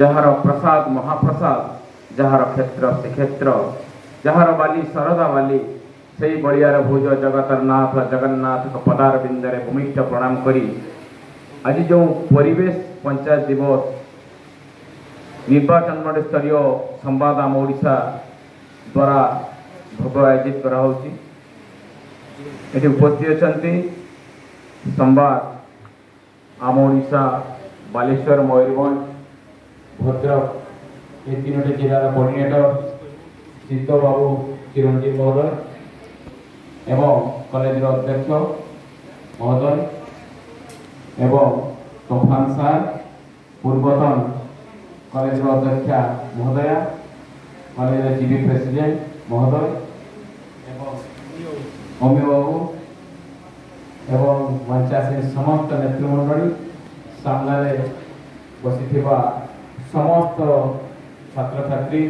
Jar प्रसाद महाप्रसाद jar क्षेत्र से क्षेत्र जार बाली शरदा बाली से बड़ियार भुज जगतर नाथ जगन्नाथ पदार बिंदरे भूमिष्ठ प्रणाम करी आज जो परिवेश पंचायत दिवस निर्वाचन मंडल स्तरीय संवाद आम ओडिशा द्वारा भोग आयोजित करा उपस्थित अच्छा संवाद आम ओडिशा बालेश्वर मयूरभंज भद्रक ये तीनोटी जिलार कोर्डिनेटर सिद्ध बाबू चिरंजीव महोदय एवं कॉलेज अध्यक्ष महोदय एवं तोफान सार पूर्वतन कॉलेज अध्यक्षा महोदया कॉलेज जीबी प्रेसिडेंट महोदय एवं अमी बाबू एवं मंचासीन समस्त नेतृमंडली सामने बसी समस्त छात्र छात्री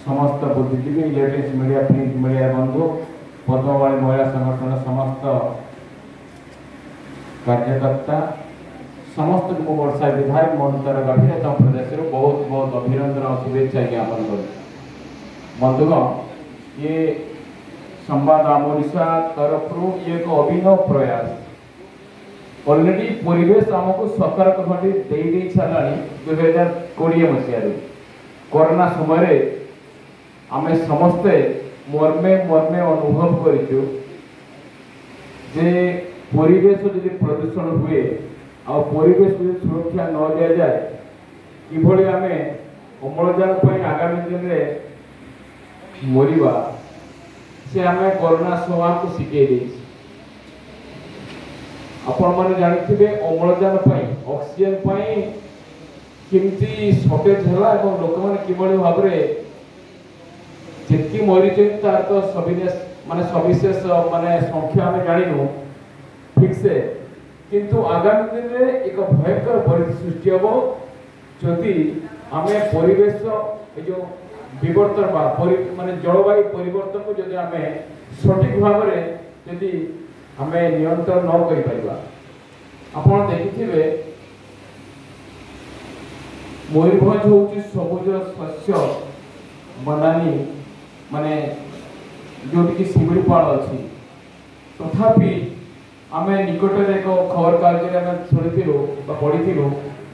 समस्त बुद्धिजीवी इलेक्ट्रिक मीडिया प्रिंट मीडिया बंधु पद्मवाणी महिला संगठन समस्त कार्यकर्ता समस्त को वर्षा विधायक महोदय गभीरतम प्रदेश बहुत बहुत अभिनंदन और शुभेच्छा ज्ञापन कर बंधुगण ये संवाद आम ओडिशा तरफ एक अभिनव प्रयास ऑलरेडी परिवेश आमको सतर्क घटी दे सारा 2020 मसीह कोरोना समय आम समस्ते मर्मे मर्मे अनुभव करूँ जे परिवेश जदि प्रदूषण हुए आ परिवेश सुरक्षा न दि जाए कि आम अम्लजान आगामी दिन में मरवा से आम कोरोना स्वभाव को शिखे आपण मैंने जानते अम्लजान ऑक्सीजन केमती शॉर्टेज है लोक मैंने किभली भाव जी मरी तार तो माने सविशेष माने संख्या आम जानू ठीक से किंतु आगामी दिन में एक भयंकर परिस्थिति सृष्टि हम जदि आम परिवेश जो विवर्तन माने जलवायु परिवर्तन को जदि आम सठिक भाव जदि आम नियंत्रण न कर पारिबा आपण देखिथिबे मयूरभंज होची सबुज शस्य बनानी माने जोटी की शिमिलीपाल अच्छी तथापि आम निकट एक खबर कागज में शुणु पढ़ी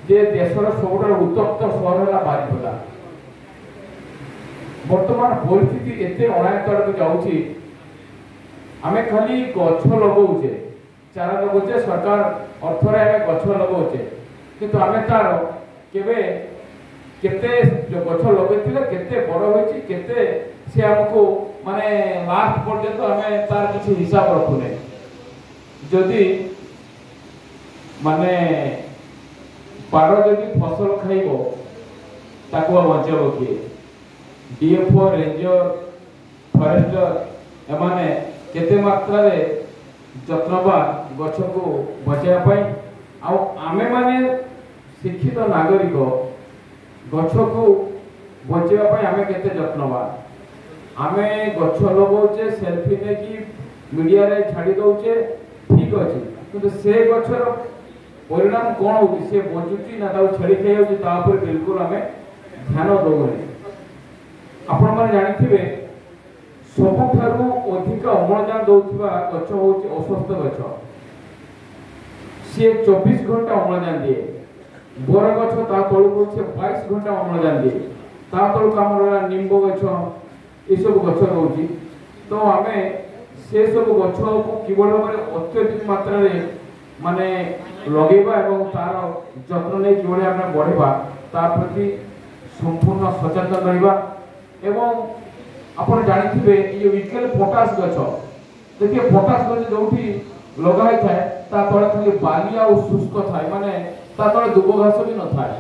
जे देशर सब उत्तप्त सहर है बारिपदा वर्तमान परिस्थिति एत अनायत आड़ जाऊँगी आमे खाली गछ लगौचे चारा लगौचे सरकार अर्थरे आमे गछ लगौचे किंतु आमे तार केबे केते जो गछ लगैथिले केते बड़ होइछि केते से हमको माने लास्ट पर्यंत आमे तार किछि हिसाब रखुने जदि माने पार जदि फसल खाइबो ताको बचेबो किए डीएफओ रेंजर फॉरेस्टर एमाने केते मात्रा रे जत्नवान गछ को बचाई आमे माने शिक्षित नागरिक गछ को बचाई आमे केते जत्नवान आमे गछ लगौचे सेल्फी ने कि मीडिया रे छाड़ी दउचे ठीक अछि किंतु से गछर परिणाम कोन होती से बचुची ना ताऊ छड़ी खाइ होची ता पर बिल्कुल आमे ध्यान दउने आपण माने जानिथिबे सबुठारु अधिक अम्लजान दौथिबा गछ होची अस्वस्थ गछ से 24 घंटा अम्लजान दिए बोर गछ ता तळु से 22 घंटा अम्लजान दिए ता तळु हमर निंबो गछ ए सब गछ रहउची तो आमे से सब गछ को किबळ माने अत्यधिक मात्रा रे माने लगेबा एवं तार जत्न नै किबळ आमे बढ़ेबा ता प्रति संपूर्ण सचेतन रहिबा एवं आपण जानिथिबे ये विकल पोटास गछ देखिए पोटास गछ जोठी लगाई थाए ता तळे खाली बाली आ शुष्क थाए माने ता तळे दुब घास भी न थाए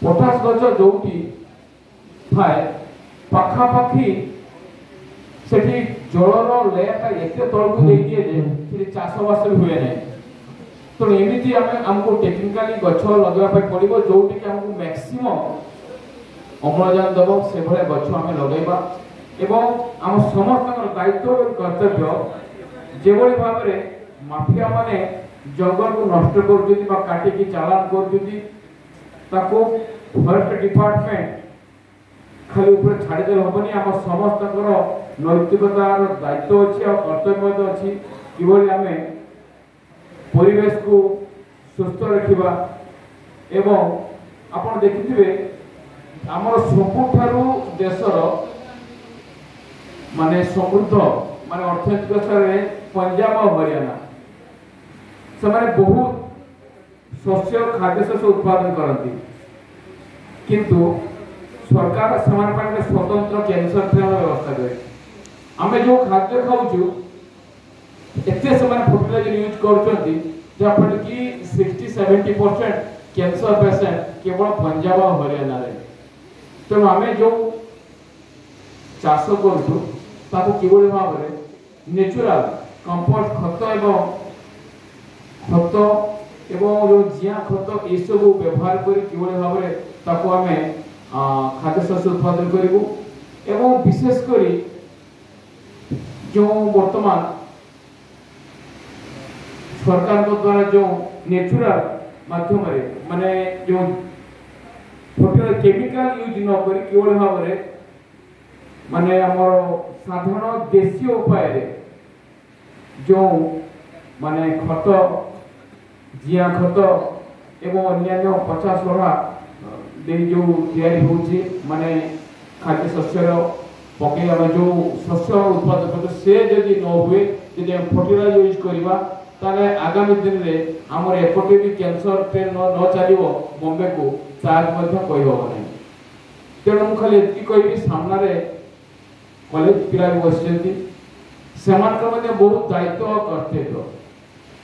पोटास गछ जोठी थाए पाखा पाखी सेठी जलर लेयरटा एते तळकु देई दिए जे कि चाष बास भी हुए नै तो एमिति हमको टेक्निकली गछ लगवा पे पड़िबो जोठी कि हमको मैक्सिमम अम्लजान दब से भले गछ आम लगेबा एवं आम समस्त दायित्व और कर्तव्य जेभली भाव माफिया माने जंगल को नष्ट कर काटिकी चालान कर फरेस्ट डिपार्टमेंट खाली ऊपर छाड़ीदेले हेनी आम समस्त नैतिकतार दायित्व अच्छी और कर्तव्य अच्छी कि आम परिवेश को सुस्थ रखा एवं आप देखिथे आमर सबुठारु देशर माने समृद्ध माने अर्थनैतिक स्तर में पंजाब और हरियाणा से बहुत शस्य खाद्य शस्य उत्पादन करती किंतु सरकार से स्वतंत्र कैंसर ट्रेन व्यवस्था करे आम जो खाद्य खाऊँ एत फर्टिलाइजर यूज कर कि 60-70% कैंसर पेसेंट केवल पंजाब और हरियाणा तेणु आम जो चाष करूँ भाव में नेचुराल कंपोस्ट खत एवं खत एवं जो जिया खत ये सब व्यवहार कर भाव में आम खाद्य शस्य उत्पादन करूँ एवं विशेषकर जो वर्तमान सरकार द्वारा जो नेचुरल माध्यम माने जो फर्टिलाइजर केमिकल यूज न करी केवल भाव में माने हमर साधारण देशीय उपाय जो माने खत जिया खत एवं अन्य 50 दे जो तैयारी होची माने खाद्य शस्य पके हम जो शस्य उत्पादन से जदि न हुए जदि फर्टिलाइजर यूज करबा ताले आगामी दिन में आमर एपटे भी कैंसर ट्रेन न चलो बॉम्बे को ताज कही हम ना तेणु मुझे खाली ये कह सामने कॉलेज पिला बस से बहुत दायित्व और कर्तव्य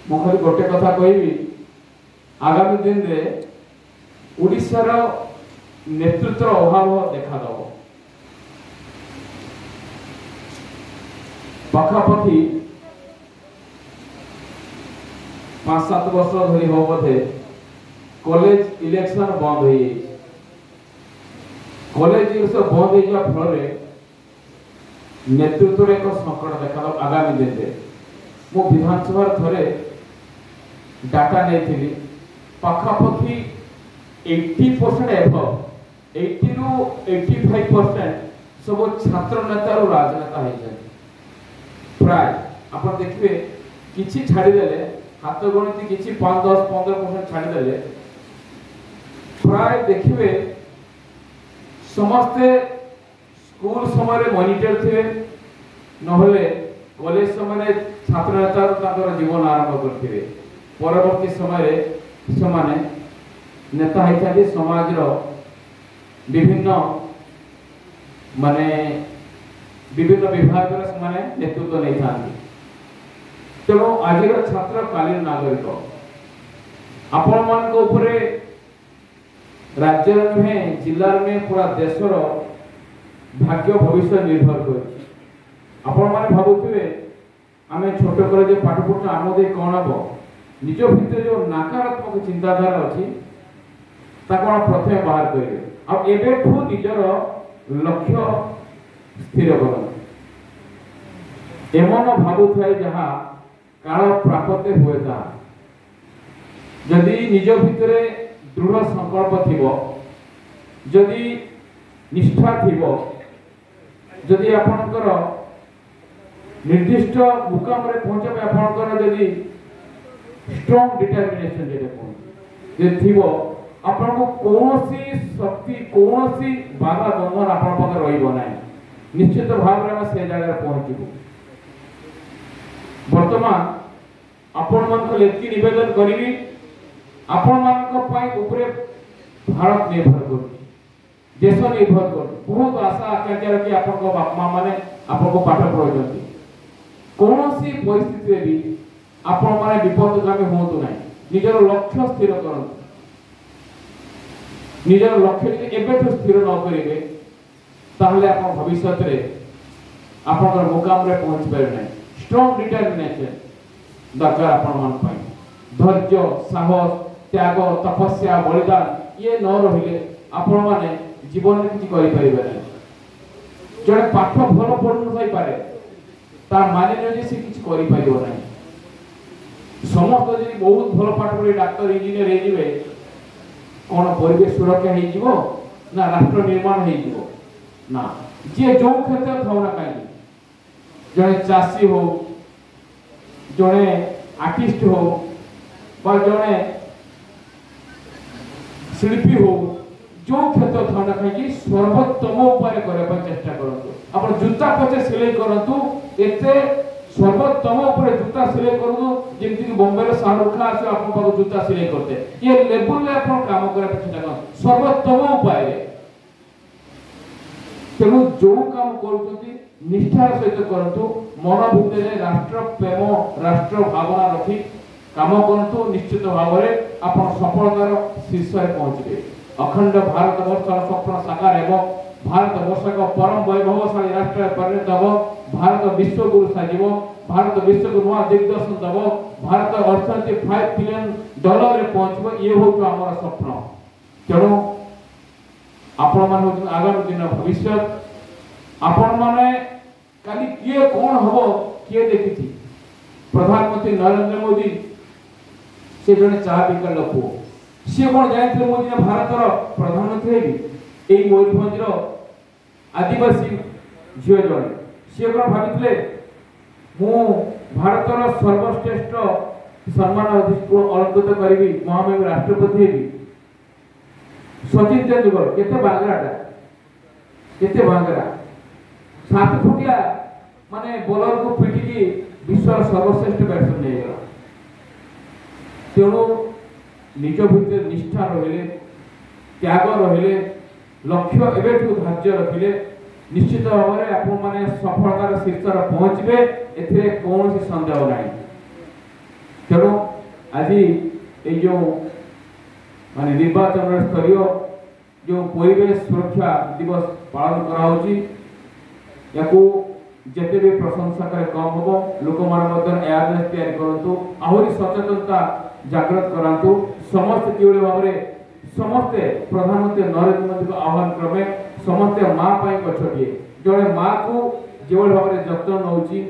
मुझे खाली गोटे कथा कहि आगामी दिन में ओडिशार नेतृत्व अभाव देखा पाखापाखि 5-7 वर्ष धरी हो बोधे कॉलेज इलेक्शन बंद हो कॉलेज इलेक्शन बंद हो फल नेतृत्व एक संकट देखा आगामी दिन में मु विधानसभा थे डाटा नहीं पाखापाखि 80% एभव 80-85% सब छात्र नेता और राजनेता हो प्राय आप देखिए किसी छाड़देले हाथ गणति किसी 5-10-15% छाड़देले प्राय देखिए समस्ते स्कूल समय मॉनिटर थे नहले कॉलेज समय छात्र नेता जीवन आरंभ करते परवर्ती समय से नेता होता समाज विभिन्न माने विभिन्न विभाग नेतृत्व नहीं था तेणु आज छात्र कालीन नागरिक आपण मान राज्य नुहे जिला नुहे पूरा देशर भाग्य भविष्य निर्भर कर आपण माने भाबुथिबे आमे छोट करे जे पाठ पढ़ आम दे कौन हम निज भितर जो नकारात्मक चिंताधारा अच्छी प्रथम बाहर करेंगे अब एबेठू निजर लक्ष्य स्थिर कर एमन भावुए जहाँ काल प्राप्त हुए जदि निज भितर दृढ़ संकल्प थी जदि निष्ठा थी जदि आपणकर निर्दिष्ट मुकाम रे पहुंचे आपणकर जदि स्ट्रांग डिटरमिनेशन थी आपन को कौनसी शक्ति कौनसी बाधा बंधन आपन पाखे रहिबो नै निश्चित भाव रे हम से जगह पहुंचबो वर्तमान आपण मन को लेती निवेदन करिवि आपण मन को पाई ऊपरे भारत निर्भर कर देश निर्भर कर बहुत आशा आकांक्षा रखी आपण को बाप मां माने आपण को पाठ पढौछंती कौनसी परिस्थिति रे भी आपण माने विपदगामी होतु नै निजर लक्ष्य स्थिर करन निजर लक्ष्य यदि एबेठू स्थिर न करेंगे ताहले आपण भविष्य रे आपण मुकाम रे पहुंच पारे नै स्ट्रांग डिटरमिनेशन दरकार आपण मान पाई धैर्य साहस त्याग तपस्या बलिदान ये न रहिले आपण माने जीवन में किछि करि परिबे नै जने पाठ भल पढु नै पारे ता माने नै जे से किछि करि परिबो नै समस्त जदि बहुत भल पाठ पढि डॉक्टर इंजीनियर हे जिवे कौन परिवेश सुरक्षा हो ना राष्ट्र निर्माण हो ना जी जो क्षेत्र था ना कहीं जड़े चाषी हो जड़े आर्टिस्ट हो जड़े शिल्पी हो जो क्षेत्र था ना कहीं सर्वोत्तम उपाय करने चेष्टा करूँ आप जूता पचे सिलाई करूँ एते सर्वोत्तम उपर जूता सिलाई करूँ जमीक बॉम्बे शाहरुख खान आस आप जूता सिलाई करते ये लेवल आप काम करने चेष्टा कर सर्वोत्तम उपाय तेणु जो काम कर निष्ठार सहित करूँ मन भितर राष्ट्र प्रेम राष्ट्र भावना रखी काम करूँ निश्चित भाव में आप सफलतार शीर्ष पहुंचे अखंड भारत वर्षर स्वप्न साकार एवं भारत वर्ष का परम वैभवशाली राष्ट्र परिणत हम भारत विश्वगुरु साजिब भारत विश्व को नुआ दिग्दर्शन दब भारत अर्थनीति $5 बिलियन रे पहुंचब ये हूँ आम स्वप्न तेणु आपण मान आगामी दिन भविष्य आपण माने काली किए कौन हम किए देखी प्रधानमंत्री नरेंद्र मोदी से जड़े चाह बिकार लोक सी कौन जानते मोदी भारतर प्रधानमंत्री है मयूरभंजर आदिवासी झील जड़े सी कौन भाई मु भारतर सर्वश्रेष्ठ सम्मान अलंकृत करी महामहिम राष्ट्रपति हेबी सचिन तेंदुलकर केते बांगराटा केते बांगरा 7 फुटिया माने बॉलर को पिटिकी विश्व सर्वश्रेष्ठ बैट्समैन नहीं गला तेणु निज भितर निष्ठा रहिले त्याग रहिले लक्ष्य एवेठू धार्य रखिले निश्चित भाव में आपण माने सफलतार शीर्षर पहुंचबे एथिरे कौन संदेह नहीं तेणु आज ये जो माने निर्वाचन स्तरीय जो परिवेश सुरक्षा दिवस पालन कराउची याकू जेते भी प्रशंसा करे कम होबो लोक मान मध्य अवेयरनेस तैयार करंतु आहुरी सचेतनता जागृत करंतु समस्त किबळे भाबरे समस्त प्रधानमंत्री नरेंद्र मोदी को आह्वान क्रमे समस्त मां पई गछटिए जणे मां को जेवळ भाबरे जतन नउची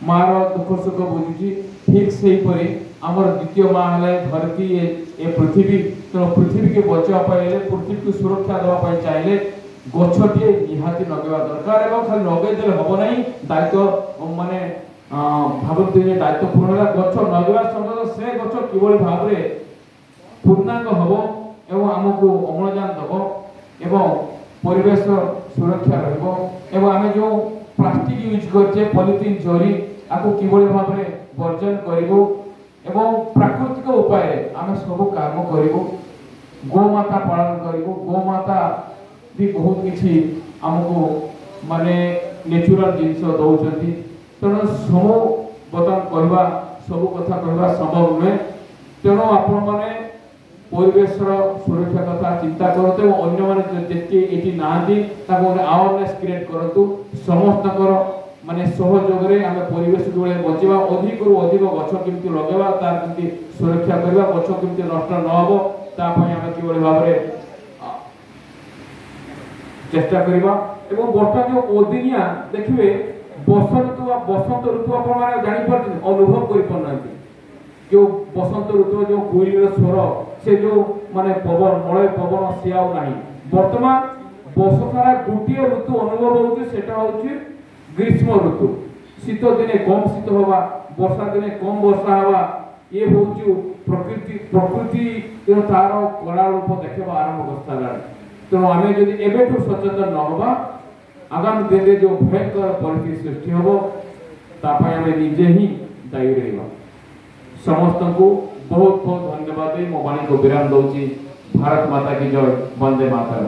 मार दुख सुख बुझुची ठीक सही परी हमर द्वितीय मां हले धरती ए पृथ्वी तो पृथ्वी के बचाव पाइले पृथ्वी को सुरक्षा देवा पाई चाहिले गछटिए निहाती लगेवा दरकार एवं खाली लगे देले हबो नहीं दायित्व माने भाबते जे दायित्व पूर्ण गछ लगेवा समय से गछ किबळ भाबरे पूर्णांग हबो एवं हमको अम्लजान दबो एवं परिवेश सुरक्षा रहबो एवं आमे जो प्लास्टिक यूज करछे पॉलिथीन जरी आको किबळ भाबरे वर्जन करिवो एवं प्राकृतिक उपाय आमे सब काम करिवो गोमाता पालन करिवो गोमाता भी बहुत किछि हमको माने नेचुरल जिंस दउचंती तेणु सब बतन कहवा सब कथा कहवा संभव नुहे तेणु आपण माने परिवेश सुरक्षा कथा चिंता करते अन्य माने जेति एटी नांदी ताको अवेयरनेस क्रिएट करतु समस्त माने सहयोग रे आमे परिवेश जोळे बचिबा अधिक रु अधिक गछ केमति लगेबा तार केमति सुरक्षा करबा गछ केमति नष्ट न होबो ता पय आमे किबळे भाबरे चेष्टा करबा एवं वर्तमान जो ओदिनिया देखिबे बसंत ऋतु आपण माने जानि परते अनुभव करि पनांती जो बसंत ऋतु जो कोइलर स्वर से जो माने पवन मळे पवन सियाउ नाही वर्तमान वर्ष सारा गुटिए ऋतु अनुभव होउची सेटा होउची ग्रीष्म ऋतु शीत दिने कम शीत होवा वर्षा दिने कम वर्षा होवा ये होउची प्रकृति तार कला रूप देखबा आरंभ करताला तेणु आमे जदि एबेठू सचेतन न होबा आगामी दिन जो भयंकर परिस्थिति सृष्टि होबो तापय आमे निजे ही दायी रहबा समस्त को बहुत बहुत धन्यवाद मो वाणी को विराम दउची भारत माता की जय वंदे मातरम।